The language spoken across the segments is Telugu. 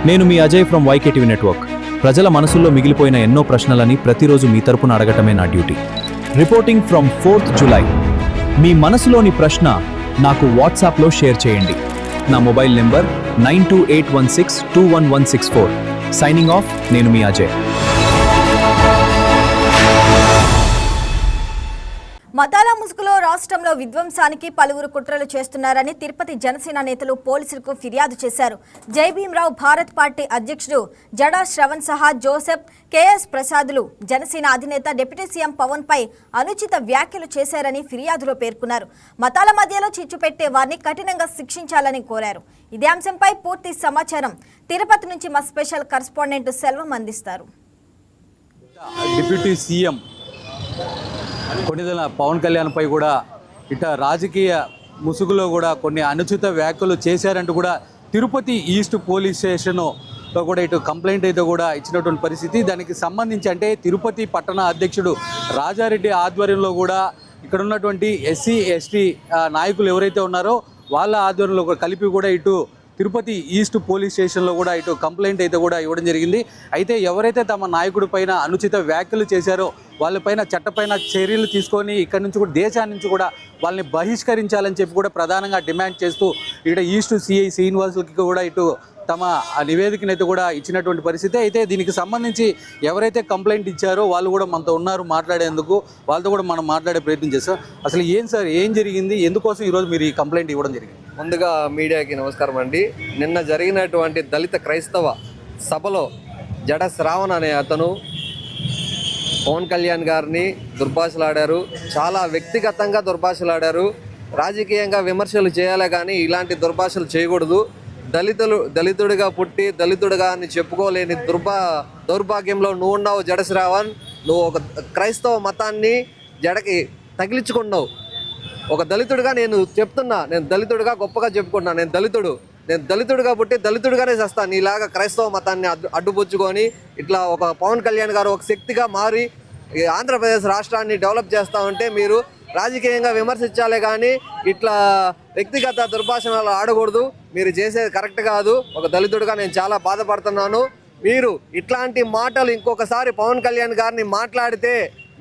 నేను మీ అజయ్ ఫ్రమ్ వైకేటీవీ నెట్వర్క్. ప్రజల మనసుల్లో మిగిలిపోయిన ఎన్నో ప్రశ్నలని ప్రతిరోజు మీ తరపున అడగటమే నా duty. Reporting from 4th July. మీ మనసులోని ప్రశ్న నాకు వాట్సాప్లో షేర్ చేయండి. నా మొబైల్ నెంబర్ 9281621164. Signing off. నేను మీ అజయ్. మతాల ముసుగులో రాష్ట్రంలో విధ్వంసానికి పలువురు కుట్రలు చేస్తున్నారని తిరుపతి జనసేన నేతలు పోలీసులకు ఫిర్యాదు చేశారు. జై భీమ్రావ్ భారత్ పార్టీ అధ్యక్షుడు జడా శ్రవణ్ సహా జోసెఫ్, కేఎస్ ప్రసాదులు జనసేన అధినేత డిప్యూటీ సీఎం పవన్ పై అనుచిత వ్యాఖ్యలు చేశారని ఫిర్యాదులో పేర్కొన్నారు. మతాల మధ్యలో చిచ్చు పెట్టే వారిని కఠినంగా శిక్షించాలని కోరారు. ఇదే అంశంపై పూర్తి సమాచారం తిరుపతి నుంచి మా స్పెషల్ కరెస్పాండెంట్ సెల్వం అందిస్తారు. డిప్యూటీ సీఎం కొన్నిదల పవన్ కళ్యాణ్ పై కూడా రాజకీయ ముసుగులో కూడా కొన్ని అనుచిత వ్యాఖ్యలు చేశారంటూ కూడా తిరుపతి ఈస్ట్ పోలీస్ స్టేషన్లో కూడా కంప్లైంట్ అయితే కూడా ఇచ్చినటువంటి పరిస్థితి. దానికి సంబంధించి తిరుపతి పట్టణ అధ్యక్షుడు రాజారెడ్డి ఆధ్వర్యంలో కూడా ఇక్కడ ఉన్నటువంటి ఎస్సీ ఎస్టీ నాయకులు ఎవరైతే ఉన్నారో వాళ్ళ ఆధ్వర్యంలో కలిపి కూడా తిరుపతి ఈస్ట్ పోలీస్ స్టేషన్లో కూడా కంప్లైంట్ అయితే కూడా ఇవ్వడం జరిగింది. అయితే ఎవరైతే తమ నాయకుడి పైన అనుచిత వ్యాఖ్యలు చేశారో వాళ్ళపైన చట్టపైన చర్యలు తీసుకొని ఇక్కడి నుంచి కూడా దేశాన్ని నుంచి కూడా వాళ్ళని బహిష్కరించాలని చెప్పి కూడా ప్రధానంగా డిమాండ్ చేస్తూ ఈస్ట్ సిఐ శ్రీనివాసులకి కూడా తమ నివేదికనైతే కూడా ఇచ్చినటువంటి పరిస్థితి. అయితే దీనికి సంబంధించి ఎవరైతే కంప్లైంట్ ఇచ్చారో వాళ్ళు కూడా మనతో ఉన్నారు మాట్లాడేందుకు. వాళ్ళతో కూడా మనం మాట్లాడే ప్రయత్నం చేస్తాం. అసలు ఏం జరిగింది, ఎందుకోసం ఈరోజు మీరు ఈ కంప్లైంట్ ఇవ్వడం జరిగింది? ముందుగా మీడియాకి నమస్కారం అండి. నిన్న జరిగినటువంటి దళిత క్రైస్తవ సభలో జడ శ్రావణ్ అనే అతను పవన్ కళ్యాణ్ గారిని దుర్భాషలాడారు. చాలా వ్యక్తిగతంగా దుర్భాషలాడారు. రాజకీయంగా విమర్శలు చేయాలే కానీ ఇలాంటి దుర్భాషలు చేయకూడదు. దళితుడిగా పుట్టి దళితుడిగా అని చెప్పుకోలేని దౌర్భాగ్యంలో నువ్వు ఉన్నావు జడ శ్రావణ్. నువ్వు ఒక క్రైస్తవ మతాన్ని జడకి తగిలించుకున్నావు. ఒక దళితుడిగా నేను చెప్తున్నా, నేను దళితుడిగా గొప్పగా చెప్పుకున్నా. నేను దళితుడిగా పుట్టి దళితుడిగానే చేస్తాను. నీలాగా క్రైస్తవ మతాన్ని అడ్డుపుచ్చుకొని ఇట్లా ఒక పవన్ కళ్యాణ్ గారు ఒక శక్తిగా మారి ఆంధ్రప్రదేశ్ రాష్ట్రాన్ని డెవలప్ చేస్తా ఉంటే మీరు రాజకీయంగా విమర్శించాలే కానీ ఇట్లా వ్యక్తిగత దుర్భాషణలు ఆడకూడదు. మీరు చేసేది కరెక్ట్ కాదు. ఒక దళితుడిగా నేను చాలా బాధపడుతున్నాను. మీరు ఇట్లాంటి మాటలు ఇంకొకసారి పవన్ కళ్యాణ్ గారిని మాట్లాడితే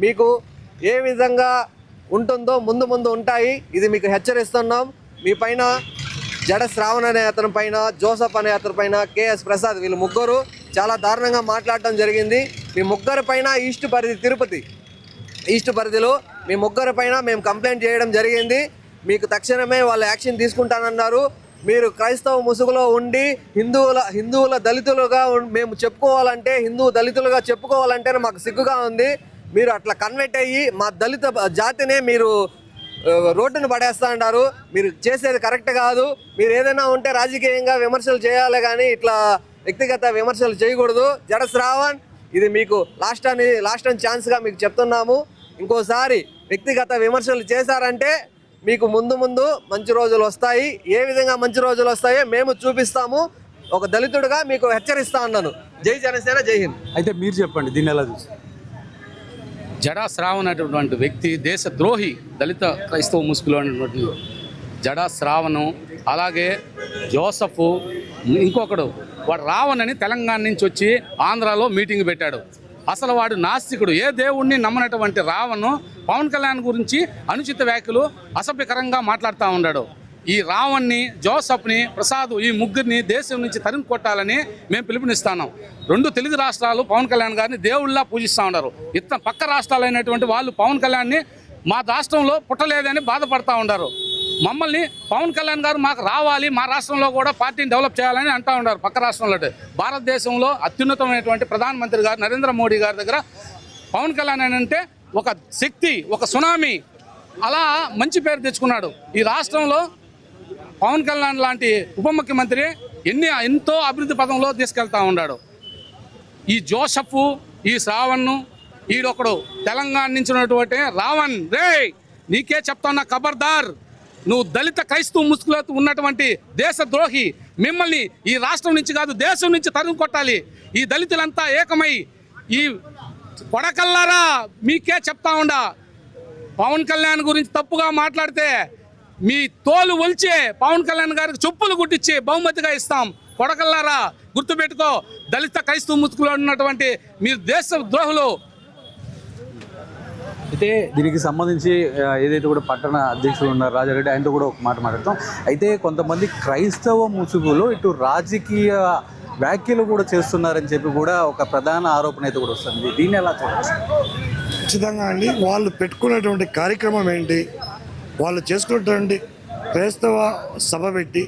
మీకు ఏ విధంగా ఉంటుందో ముందు ఉంటాయి. ఇది మీకు హెచ్చరిస్తున్నాం. మీ పైన జడ శ్రావణ్ అనే అతని పైన, జోసెఫ్ అనే అతని పైన, కేఎస్ ప్రసాద్ వీళ్ళు ముగ్గురు చాలా దారుణంగా మాట్లాడటం జరిగింది. మీ ముగ్గురు పైన తిరుపతి ఈస్ట్ పరిధిలో మీ ముగ్గురు పైన మేము కంప్లైంట్ చేయడం జరిగింది. మీకు తక్షణమే వాళ్ళు యాక్షన్ తీసుకుంటానన్నారు. మీరు క్రైస్తవ ముసుగులో ఉండి హిందువుల దళితులుగా మేము చెప్పుకోవాలంటే, దళితులుగా చెప్పుకోవాలంటేనే మాకు సిగ్గుగా ఉంది. మీరు అట్లా కన్వర్ట్ అయ్యి మా దళిత జాతినే మీరు రోడ్డును పడేస్తా అంటారు. మీరు చేసేది కరెక్ట్ కాదు. మీరు ఏదైనా ఉంటే రాజకీయంగా విమర్శలు చేయాలి కానీ ఇట్లా వ్యక్తిగత విమర్శలు చేయకూడదు. జడ శ్రావణ్, ఇది మీకు లాస్ట్ అండ్ ఛాన్స్గా మీకు చెప్తున్నాము. ఇంకోసారి వ్యక్తిగత విమర్శలు చేశారంటే మీకు ముందు మంచి రోజులు వస్తాయి. ఏ విధంగా మంచి రోజులు వస్తాయో మేము చూపిస్తాము. ఒక దళితుడిగా మీకు హెచ్చరిస్తా ఉన్నాను. జై జనసేన, జై హింద్. అయితే మీరు చెప్పండి, దీన్ని ఎలా చూస్తారు? జడా శ్రావణ్ అనేటువంటి వ్యక్తి దేశ ద్రోహి. దళిత క్రైస్తవ ముసుగులో అనేటువంటి జడా శ్రావణ్, అలాగే జోసఫ్, ఇంకొకడు వాడు రావణ్ అని తెలంగాణ నుంచి వచ్చి ఆంధ్రాలో మీటింగ్ పెట్టాడు. అసలు వాడు నాస్తికుడు. ఏ దేవుణ్ణి నమ్మనటువంటి రావణ్ పవన్ కళ్యాణ్ గురించి అనుచిత వ్యాఖ్యలు అసభ్యకరంగా మాట్లాడుతూ ఉన్నాడు. ఈ రావణ్ని, జోసఫ్ని, ప్రసాద్ ఈ ముగ్గురిని దేశం నుంచి తరిమి కొట్టాలని మేము పిలుపునిస్తున్నాం. 2 తెలుగు రాష్ట్రాలు పవన్ కళ్యాణ్ గారిని దేవుళ్ళలా పూజిస్తూ ఉన్నారు. పక్క రాష్ట్రాలైనటువంటి వాళ్ళు పవన్ కళ్యాణ్ని మా రాష్ట్రంలో పుట్టలేదని బాధపడతా ఉన్నారు. మమ్మల్ని పవన్ కళ్యాణ్ గారు మాకు రావాలి, మా రాష్ట్రంలో కూడా పార్టీని డెవలప్ చేయాలని అంటూ ఉన్నారు. పక్క రాష్ట్రంలో భారతదేశంలో అత్యున్నతమైనటువంటి ప్రధానమంత్రి గారు నరేంద్ర మోడీ గారి దగ్గర పవన్ కళ్యాణ్ అంటే ఒక శక్తి, ఒక సునామీ, అలా మంచి పేరు తెచ్చుకున్నాడు. ఈ రాష్ట్రంలో పవన్ కళ్యాణ్ లాంటి ఉప ముఖ్యమంత్రి ఎంతో అభివృద్ధి పదంలో తీసుకెళ్తా ఉన్నాడు. ఈ జోసఫ్, ఈ శ్రావణ్, ఈడొకడు తెలంగాణ నుంచి ఉన్నటువంటి రావణ్, రే నీకే చెప్తాన్నా ఖబర్దార్. నువ్వు దళిత క్రైస్తవ ముసుగులో ఉన్నటువంటి దేశద్రోహి. మిమ్మల్ని ఈ రాష్ట్రం నుంచి కాదు దేశం నుంచి తరుము కొట్టాలి. ఈ దళితులంతా ఏకమై ఈ కొడకల్లారా మీకే చెప్తా ఉండా, పవన్ కళ్యాణ్ గురించి తప్పుగా మాట్లాడితే మీ తోలు ఒలిచే పవన్ కళ్యాణ్ గారికి చెప్పులు కుట్టించి బహుమతిగా ఇస్తాం. కొడకల్లారా గుర్తుపెట్టుకో, దళిత క్రైస్తవ ముసుగులో ఉన్నటువంటి మీరు దేశ ద్రోహులు. అయితే దీనికి సంబంధించి ఏదైతే కూడా పట్టణ అధ్యక్షులు ఉన్నారు రాజారెడ్డి, ఆయనతో కూడా ఒక మాట మాట్లాడతాం. అయితే కొంతమంది క్రైస్తవ ముసుగులో ఇటు రాజకీయ వ్యాఖ్యలు కూడా చేస్తున్నారని చెప్పి కూడా ఒక ప్రధాన ఆరోపణ అయితే కూడా వస్తుంది. దీన్ని ఎలా చూడవచ్చు? ఖచ్చితంగా అండి, వాళ్ళు పెట్టుకున్నటువంటి కార్యక్రమం ఏంటి, వాళ్ళు చేసుకున్నటువంటి క్రైస్తవ సభ పెట్టి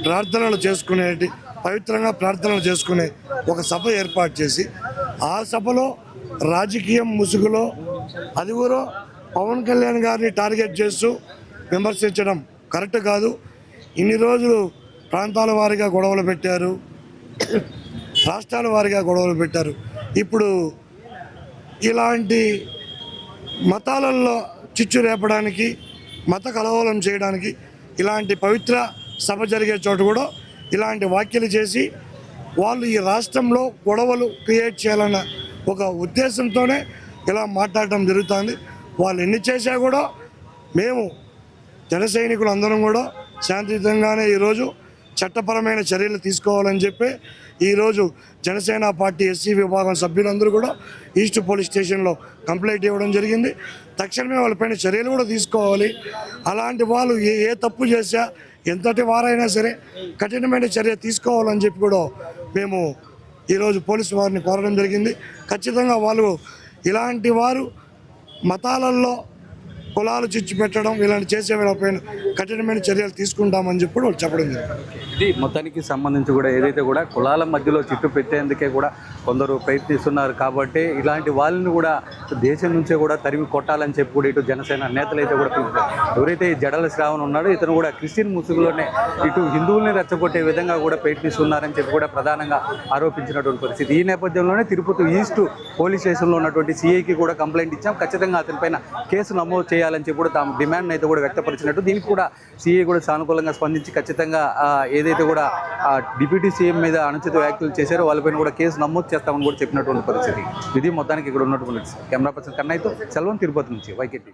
ప్రార్థనలు చేసుకునేటి, పవిత్రంగా ప్రార్థనలు చేసుకునే ఒక సభ ఏర్పాటు చేసి ఆ సభలో రాజకీయం ముసుగులో అది కూడా పవన్ కళ్యాణ్ గారిని టార్గెట్ చేస్తూ విమర్శించడం కరెక్ట్ కాదు. ఇన్ని రోజులు ప్రాంతాల వారీగా గొడవలు పెట్టారు, రాష్ట్రాల వారీగా గొడవలు పెట్టారు. ఇప్పుడు ఇలాంటి మతాలలో చిచ్చు రేపడానికి, మత కలవలం చేయడానికి, ఇలాంటి పవిత్ర సభ జరిగే చోట కూడా ఇలాంటి వ్యాఖ్యలు చేసి వాళ్ళు ఈ రాష్ట్రంలో గొడవలు క్రియేట్ చేయాలన్న ఒక ఉద్దేశంతోనే ఇలా మాట్లాడటం జరుగుతుంది. వాళ్ళు ఎన్ని చేశా కూడా మేము జన సైనికులు అందరం కూడా శాంతియుతంగానే ఈరోజు చట్టపరమైన చర్యలు తీసుకోవాలని చెప్పి ఈరోజు జనసేన పార్టీ ఎస్సీ విభాగం సభ్యులందరూ కూడా ఈస్ట్ పోలీస్ స్టేషన్లో కంప్లైంట్ ఇవ్వడం జరిగింది. తక్షణమే వాళ్ళపైన చర్యలు కూడా తీసుకోవాలి. అలాంటి వాళ్ళు ఏ తప్పు చేశా, ఎంతటి వారైనా సరే కఠినమైన చర్య తీసుకోవాలని చెప్పి కూడా మేము ఈరోజు పోలీసు వారిని కోరడం జరిగింది. ఖచ్చితంగా వాళ్ళు ఇలాంటి వారు మతాలలో కులాలు చిచ్చు పెట్టడం ఇలాంటి చేసే వాళ్ళపైన కఠినమైన చర్యలు తీసుకుంటామని చెప్పి వాళ్ళు చెప్పడం జరిగింది. ఇది మొత్తానికి సంబంధించి కూడా ఏదైతే కూడా కులాల మధ్యలో చిట్టు పెట్టేందుకే కూడా కొందరు ప్రయత్నిస్తున్నారు కాబట్టి ఇలాంటి వాళ్ళని కూడా దేశం నుంచే కూడా తరిమి కొట్టాలని చెప్పి కూడా ఇటు జనసేన నేతలు అయితే కూడా పిలుస్తారు. ఎవరైతే ఈ జడల శ్రావణ్ ఉన్నాడో ఇతను కూడా క్రిస్టియన్ ముసుగులోనే ఇటు హిందువుల్ని రెచ్చగొట్టే విధంగా కూడా ప్రయత్నిస్తున్నారని చెప్పి కూడా ప్రధానంగా ఆరోపించినటువంటి పరిస్థితి. ఈ నేపథ్యంలోనే తిరుపతి ఈస్ట్ పోలీస్ స్టేషన్లో ఉన్నటువంటి సిఐకి కూడా కంప్లైంట్ ఇచ్చాం. ఖచ్చితంగా అతనిపైన కేసు నమోదు చేయాలని చెప్పి కూడా తాము డిమాండ్ అయితే కూడా వ్యక్తపరిచినట్టు, దీనికి కూడా సిఐ కూడా సానుకూలంగా స్పందించి ఖచ్చితంగా ఏదైతే కూడా డిప్యూటీ సీఎం మీద అనుచిత వ్యాఖ్యలు చేశారో వాళ్ళపైన కూడా కేసు నమోదు చేస్తామని కూడా చెప్పినటువంటి పరిస్థితి. ఇది మొత్తానికి ఇక్కడ ఉన్నటువంటి కెమెరా పర్సన్ కన్నయ్యతో సెల్వం, తిరుపతి నుంచి YKT.